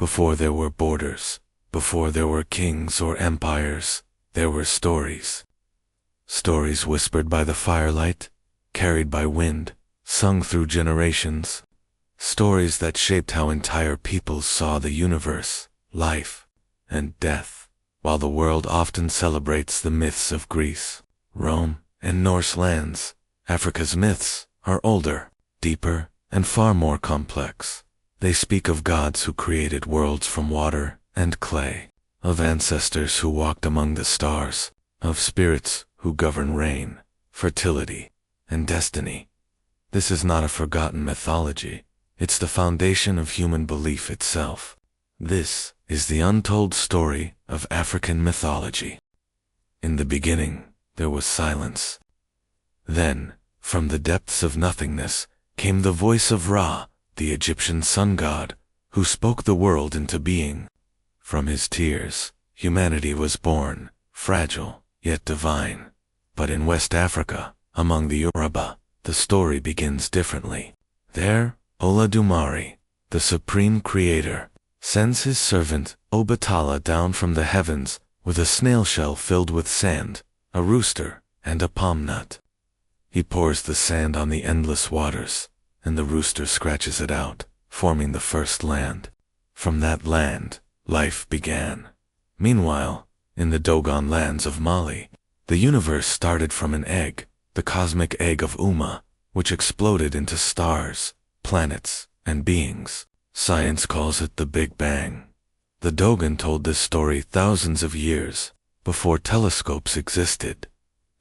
Before there were borders, before there were kings or empires, there were stories. Stories whispered by the firelight, carried by wind, sung through generations. Stories that shaped how entire peoples saw the universe, life, and death. While the world often celebrates the myths of Greece, Rome, and Norse lands, Africa's myths are older, deeper, and far more complex. They speak of gods who created worlds from water and clay, of ancestors who walked among the stars, of spirits who govern rain, fertility, and destiny. This is not a forgotten mythology. It's the foundation of human belief itself. This is the untold story of African mythology. In the beginning, there was silence. Then, from the depths of nothingness, came the voice of Ra, the Egyptian sun god, who spoke the world into being. From his tears, humanity was born, fragile, yet divine. But in West Africa, among the Yoruba, the story begins differently. There, Olodumare, the supreme creator, sends his servant Obatala down from the heavens with a snail shell filled with sand, a rooster, and a palm nut. He pours the sand on the endless waters, and the rooster scratches it out, forming the first land. From that land, life began. Meanwhile, in the Dogon lands of Mali, the universe started from an egg, the cosmic egg of Uma, which exploded into stars, planets, and beings. Science calls it the Big Bang. The Dogon told this story thousands of years before telescopes existed.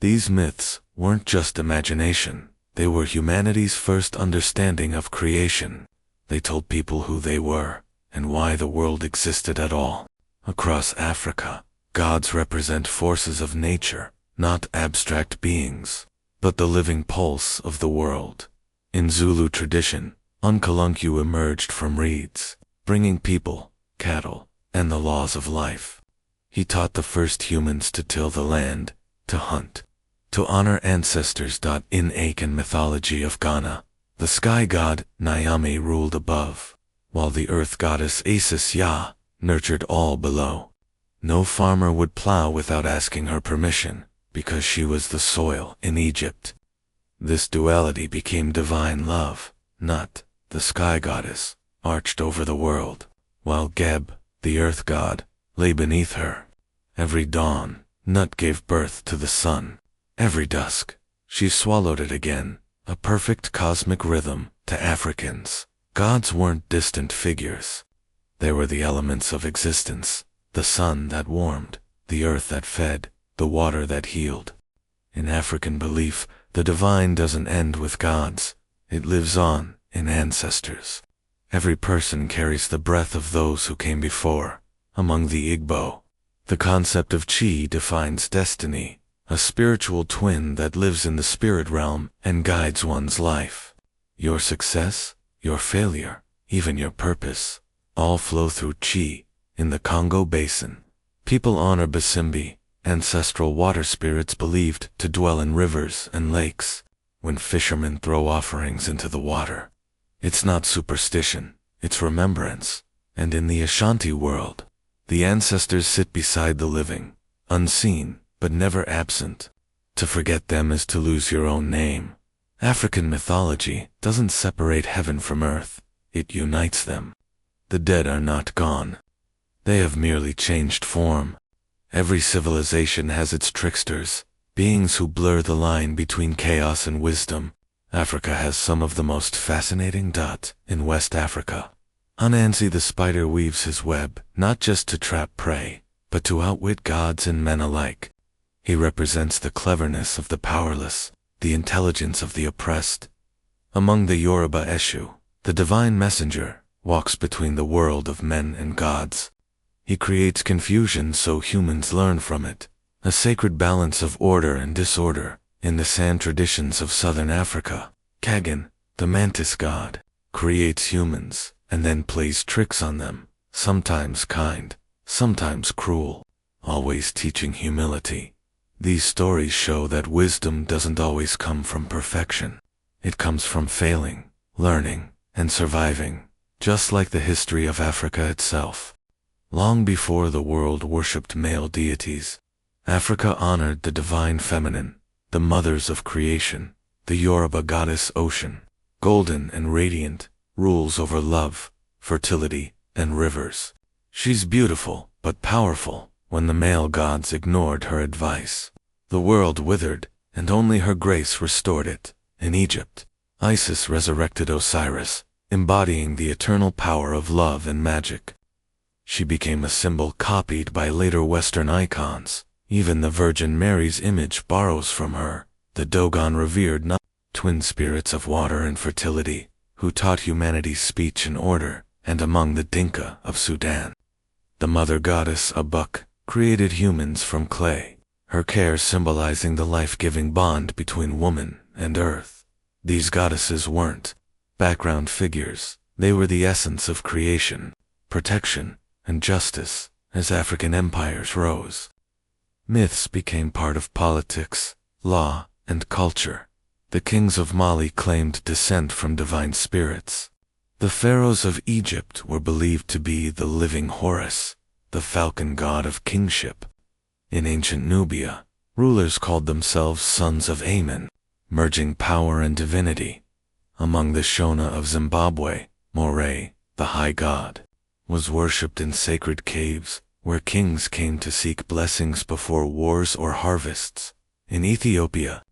These myths weren't just imagination. They were humanity's first understanding of creation. They told people who they were and why the world existed at all. Across Africa, gods represent forces of nature, not abstract beings, but the living pulse of the world. In Zulu tradition, Unkalunku emerged from reeds, bringing people, cattle, and the laws of life. He taught the first humans to till the land, to hunt, to honor ancestors. In Akan mythology of Ghana, the sky god Nyame ruled above, while the earth goddess Isis Ya nurtured all below. No farmer would plow without asking her permission, because she was the soil in Egypt. This duality became divine love. Nut, the sky goddess, arched over the world, while Geb, the earth god, lay beneath her. Every dawn, Nut gave birth to the sun. Every dusk, she swallowed it again, a perfect cosmic rhythm. To Africans, gods weren't distant figures. They were the elements of existence, the sun that warmed, the earth that fed, the water that healed. In African belief, the divine doesn't end with gods. It lives on in ancestors. Every person carries the breath of those who came before. Among the Igbo, the concept of chi defines destiny, a spiritual twin that lives in the spirit realm and guides one's life. Your success, your failure, even your purpose, all flow through chi. In the Congo Basin, people honor Basimbi, ancestral water spirits believed to dwell in rivers and lakes. When fishermen throw offerings into the water, it's not superstition, it's remembrance. And in the Ashanti world, the ancestors sit beside the living, unseen but never absent. To forget them is to lose your own name. African mythology doesn't separate heaven from earth, it unites them. The dead are not gone. They have merely changed form. Every civilization has its tricksters, beings who blur the line between chaos and wisdom. Africa has some of the most fascinating. In West Africa, Anansi the spider weaves his web not just to trap prey, but to outwit gods and men alike. He represents the cleverness of the powerless, the intelligence of the oppressed. Among the Yoruba Eshu, the divine messenger walks between the world of men and gods. He creates confusion so humans learn from it, a sacred balance of order and disorder. In the sand traditions of southern Africa, Kagan, the mantis god, creates humans and then plays tricks on them, sometimes kind, sometimes cruel, always teaching humility. These stories show that wisdom doesn't always come from perfection. It comes from failing, learning, and surviving. just like the history of Africa itself. Long before the world worshipped male deities, Africa honored the divine feminine, the mothers of creation. The Yoruba goddess Ocean, golden and radiant, rules over love, fertility, and rivers. She's beautiful, but powerful. When the male gods ignored her advice, the world withered, and only her grace restored it. In Egypt, Isis resurrected Osiris, embodying the eternal power of love and magic. She became a symbol copied by later Western icons. Even the Virgin Mary's image borrows from her. The Dogon revered twin spirits of water and fertility, who taught humanity speech and order, and among the Dinka of Sudan, the mother goddess Abuk created humans from clay, her care symbolizing the life-giving bond between woman and earth. These goddesses weren't background figures, they were the essence of creation, protection, and justice. As African empires rose, myths became part of politics, law, and culture. The kings of Mali claimed descent from divine spirits. The pharaohs of Egypt were believed to be the living Horus, the falcon god of kingship. In ancient Nubia, rulers called themselves sons of Amen, merging power and divinity. Among the Shona of Zimbabwe, Moray, the high god, was worshipped in sacred caves, where kings came to seek blessings before wars or harvests. In Ethiopia,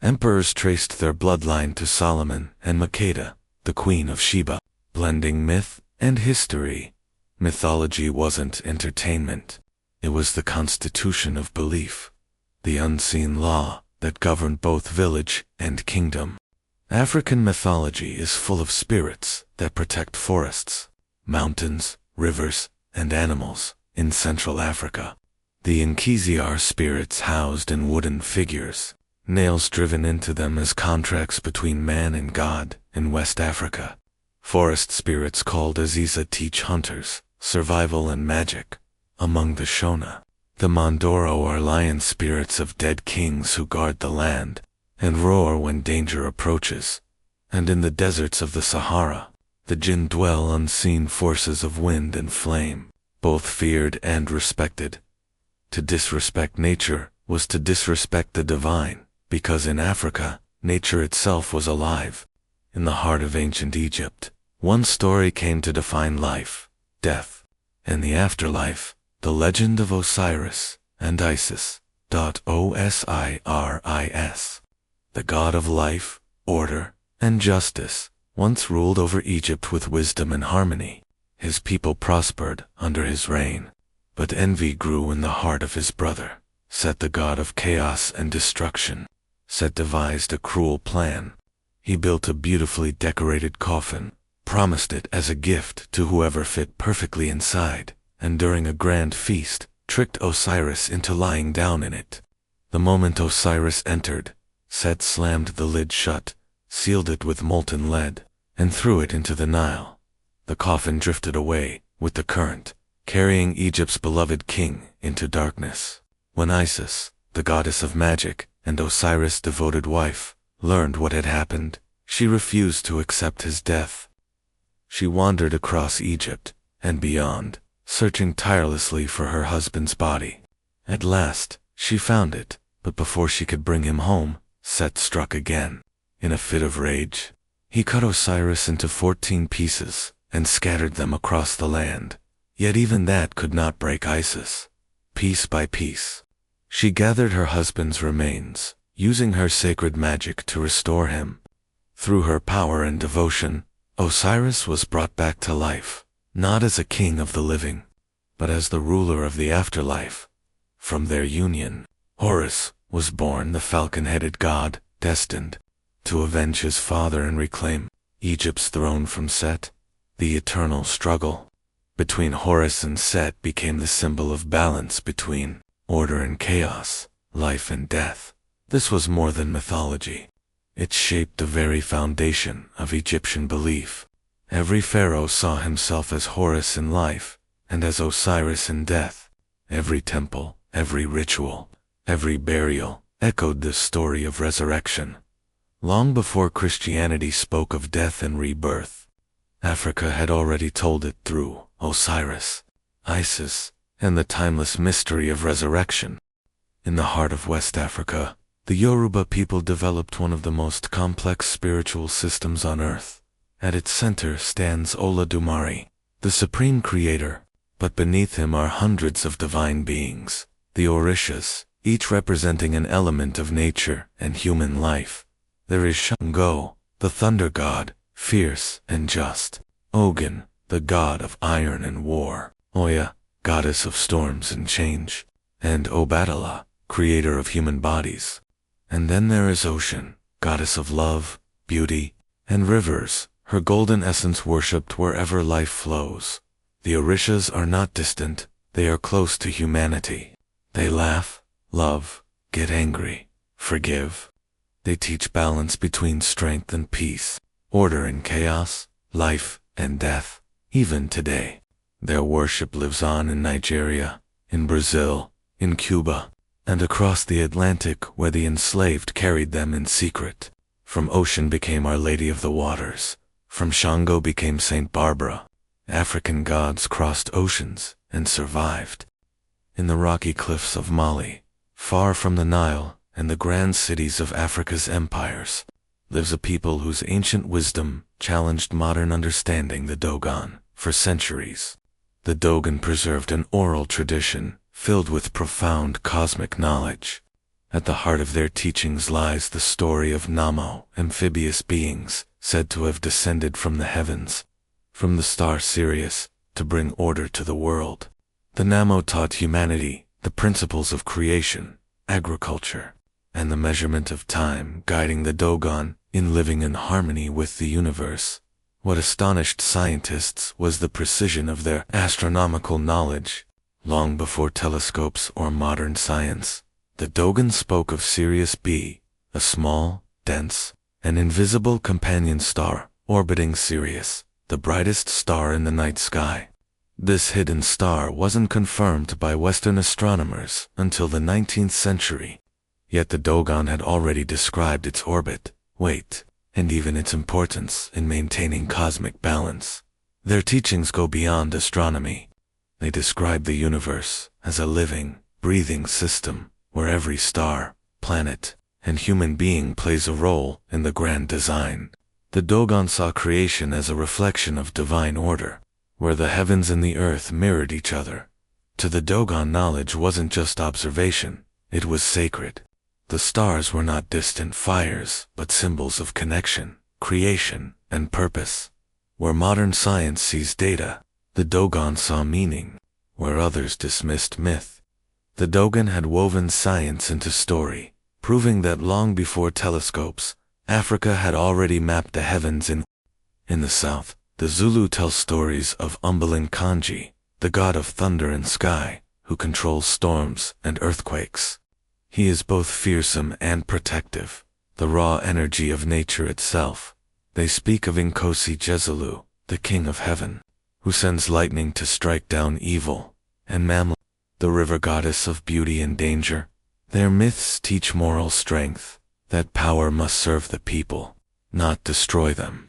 emperors traced their bloodline to Solomon and Makeda, the queen of Sheba, blending myth and history. Mythology wasn't entertainment. It was the constitution of belief, the unseen law that governed both village and kingdom. African mythology is full of spirits that protect forests, mountains, rivers, and animals. In Central Africa, the Nkizi are spirits housed in wooden figures, nails driven into them as contracts between man and God. In West Africa, forest spirits called Aziza teach hunters survival and magic. Among the Shona, the Mondoro are lion spirits of dead kings who guard the land and roar when danger approaches. And in the deserts of the Sahara, the Jinn dwell unseen forces of wind and flame, both feared and respected. To disrespect nature was to disrespect the divine, because in Africa, nature itself was alive. In the heart of ancient Egypt, one story came to define life, death, and the afterlife, the legend of Osiris and Isis. Osiris, the god of life, order, and justice, once ruled over Egypt with wisdom and harmony. His people prospered under his reign, but envy grew in the heart of his brother, Set, the god of chaos and destruction. Set devised a cruel plan. He built a beautifully decorated coffin, promised it as a gift to whoever fit perfectly inside, and during a grand feast, tricked Osiris into lying down in it. The moment Osiris entered, Set slammed the lid shut, sealed it with molten lead, and threw it into the Nile. The coffin drifted away with the current, carrying Egypt's beloved king into darkness. When Isis, the goddess of magic, and Osiris' devoted wife, learned what had happened, she refused to accept his death. She wandered across Egypt and beyond, searching tirelessly for her husband's body. At last, she found it, but before she could bring him home, Set struck again. In a fit of rage, he cut Osiris into 14 pieces and scattered them across the land. Yet even that could not break Isis. Piece by piece, she gathered her husband's remains, using her sacred magic to restore him. Through her power and devotion, Osiris was brought back to life, not as a king of the living, but as the ruler of the afterlife. From their union, Horus was born, the falcon-headed god, destined to avenge his father and reclaim Egypt's throne from Set. The eternal struggle between Horus and Set became the symbol of balance between order and chaos, life and death. This was more than mythology. It shaped the very foundation of Egyptian belief. Every pharaoh saw himself as Horus in life, and as Osiris in death. Every temple, every ritual, every burial echoed this story of resurrection. Long before Christianity spoke of death and rebirth, Africa had already told it through Osiris, Isis, and the timeless mystery of resurrection. In the heart of West Africa, the Yoruba people developed one of the most complex spiritual systems on earth. At its center stands Olodumare, the supreme creator, but beneath him are hundreds of divine beings, the Orishas, each representing an element of nature and human life. There is Shango, the thunder god, fierce and just; Ogun, the god of iron and war; Oya, goddess of storms and change; and Obatala, creator of human bodies. And then there is Ocean, goddess of love, beauty, and rivers, her golden essence worshipped wherever life flows. The Orishas are not distant, they are close to humanity. They laugh, love, get angry, forgive. They teach balance between strength and peace, order and chaos, life and death, even today. Their worship lives on in Nigeria, in Brazil, in Cuba, and across the Atlantic where the enslaved carried them in secret. From Ocean became Our Lady of the Waters. From Shango became Saint Barbara. African gods crossed oceans and survived. In the rocky cliffs of Mali, far from the Nile and the grand cities of Africa's empires, lives a people whose ancient wisdom challenged modern understanding, the Dogon, for centuries. The Dogon preserved an oral tradition filled with profound cosmic knowledge. At the heart of their teachings lies the story of Namo, amphibious beings said to have descended from the heavens, from the star Sirius, to bring order to the world. The Namo taught humanity the principles of creation, agriculture, and the measurement of time, guiding the Dogon in living in harmony with the universe. What astonished scientists was the precision of their astronomical knowledge. Long before telescopes or modern science, the Dogon spoke of Sirius B, a small, dense, and invisible companion star orbiting Sirius, the brightest star in the night sky. This hidden star wasn't confirmed by Western astronomers until the 19th century. Yet the Dogon had already described its orbit, weight, and even its importance in maintaining cosmic balance. Their teachings go beyond astronomy. They describe the universe as a living, breathing system where every star, planet, and human being plays a role in the grand design. The Dogon saw creation as a reflection of divine order, where the heavens and the earth mirrored each other. To the Dogon, knowledge wasn't just observation, it was sacred. The stars were not distant fires, but symbols of connection, creation, and purpose. Where modern science sees data, the Dogon saw meaning. Where others dismissed myth, the Dogon had woven science into story, proving that long before telescopes, Africa had already mapped the heavens. In the south, the Zulu tell stories of Umbalankanji, the god of thunder and sky, who controls storms and earthquakes. He is both fearsome and protective, the raw energy of nature itself. They speak of Nkosi Jezelu, the king of heaven, who sends lightning to strike down evil, and Mamla, the river goddess of beauty and danger. Their myths teach moral strength, that power must serve the people, not destroy them.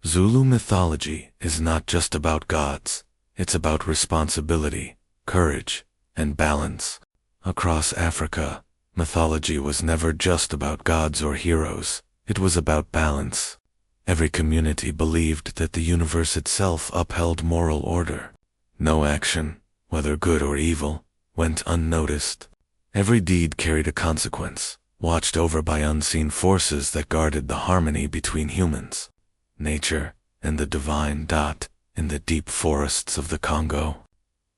Zulu mythology is not just about gods, it's about responsibility, courage, and balance. Across Africa, mythology was never just about gods or heroes, it was about balance. Every community believed that the universe itself upheld moral order. No action, whether good or evil, went unnoticed. Every deed carried a consequence, watched over by unseen forces that guarded the harmony between humans, nature, and the divine. In the deep forests of the Congo,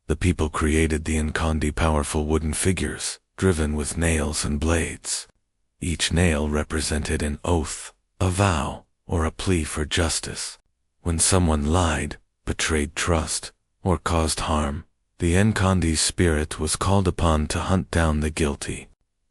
the people created the Nkondi, powerful wooden figures, driven with nails and blades. Each nail represented an oath, a vow, or a plea for justice. When someone lied, betrayed trust, or caused harm, the Nkondi's spirit was called upon to hunt down the guilty.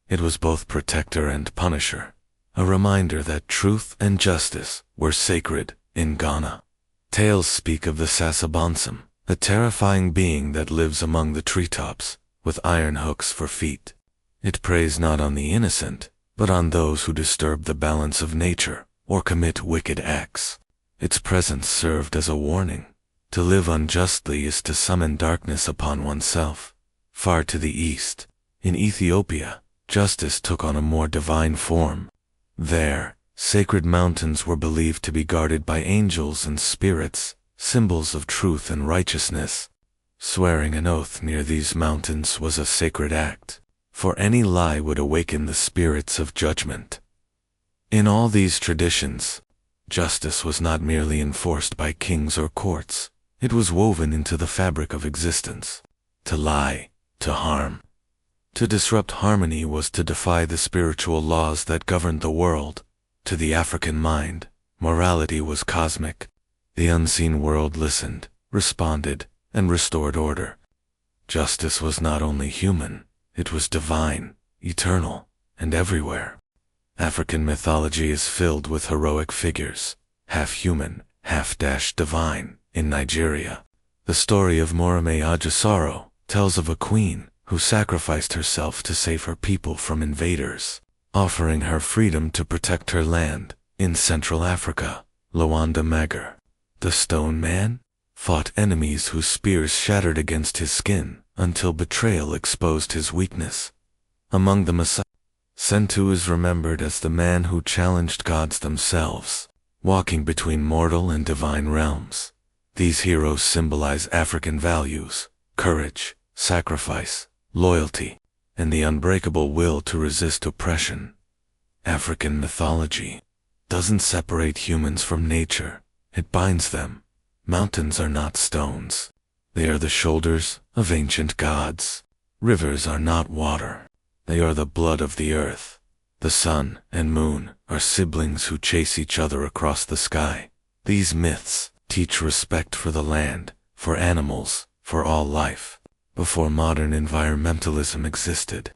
It was both protector and punisher, a reminder that truth and justice were sacred in Ghana. Tales speak of the Sasabonsum, a terrifying being that lives among the treetops, with iron hooks for feet. It preys not on the innocent, but on those who disturb the balance of nature or commit wicked acts. Its presence served as a warning. To live unjustly is to summon darkness upon oneself. Far to the east, in Ethiopia, justice took on a more divine form. There, sacred mountains were believed to be guarded by angels and spirits, symbols of truth and righteousness. Swearing an oath near these mountains was a sacred act, for any lie would awaken the spirits of judgment. In all these traditions, justice was not merely enforced by kings or courts, it was woven into the fabric of existence. To lie, to harm, to disrupt harmony was to defy the spiritual laws that governed the world. To the African mind, morality was cosmic. The unseen world listened, responded, and restored order. Justice was not only human, it was divine, eternal, and everywhere. African mythology is filled with heroic figures, half human, half divine. In Nigeria, the story of Moremi Ajasaro tells of a queen who sacrificed herself to save her people from invaders, offering her freedom to protect her land. In Central Africa, Luanda Magar, the stone man, fought enemies whose spears shattered against his skin until betrayal exposed his weakness. Among the Maasai, Sentu is remembered as the man who challenged gods themselves, walking between mortal and divine realms. These heroes symbolize African values, courage, sacrifice, loyalty, and the unbreakable will to resist oppression. African mythology doesn't separate humans from nature, it binds them. Mountains are not stones. They are the shoulders of ancient gods. Rivers are not water. They are the blood of the earth. The sun and moon are siblings who chase each other across the sky. These myths teach respect for the land, for animals, for all life. Before modern environmentalism existed,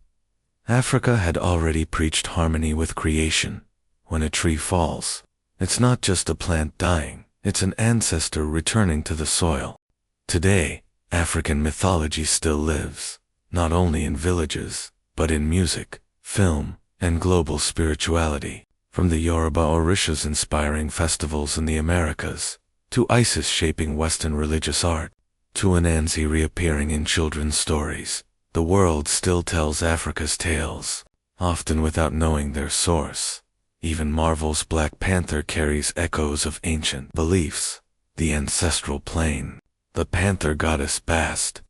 Africa had already preached harmony with creation. When a tree falls, it's not just a plant dying, it's an ancestor returning to the soil. Today, African mythology still lives, not only in villages, but in music, film, and global spirituality. From the Yoruba Orishas inspiring festivals in the Americas, to Isis shaping Western religious art, to Anansi reappearing in children's stories, the world still tells Africa's tales, often without knowing their source. Even Marvel's Black Panther carries echoes of ancient beliefs. The ancestral plane, the panther goddess Bast,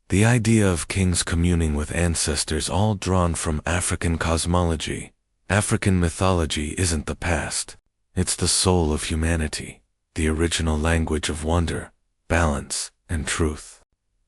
the idea of kings communing with ancestors, all drawn from African cosmology. African mythology isn't the past, it's the soul of humanity, the original language of wonder, balance, and truth.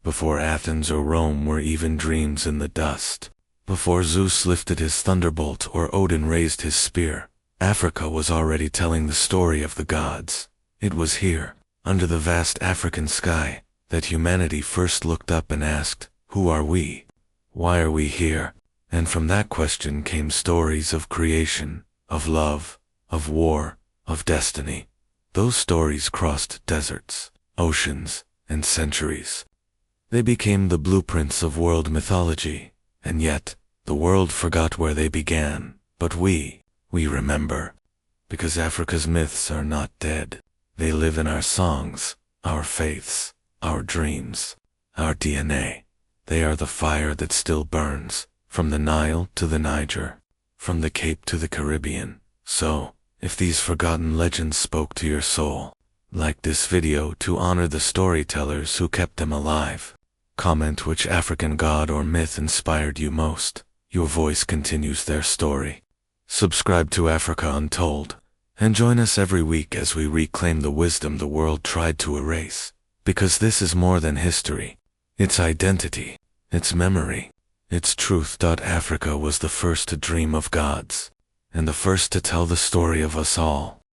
Before Athens or Rome were even dreams in the dust, before Zeus lifted his thunderbolt or Odin raised his spear, Africa was already telling the story of the gods. It was here, under the vast African sky, that humanity first looked up and asked, "Who are we? Why are we here?" And from that question came stories of creation, of love, of war, of destiny. Those stories crossed deserts, oceans, and centuries. They became the blueprints of world mythology, and yet, the world forgot where they began. But we remember. Because Africa's myths are not dead. They live in our songs, our faiths, our dreams, our DNA. They are the fire that still burns, from the Nile to the Niger, from the Cape to the Caribbean. So, if these forgotten legends spoke to your soul, like this video to honor the storytellers who kept them alive. Comment which African god or myth inspired you most. Your voice continues their story. Subscribe to Africa Untold, and join us every week as we reclaim the wisdom the world tried to erase. Because this is more than history. It's identity, it's memory, it's truth. Africa was the first to dream of gods, and the first to tell the story of us all.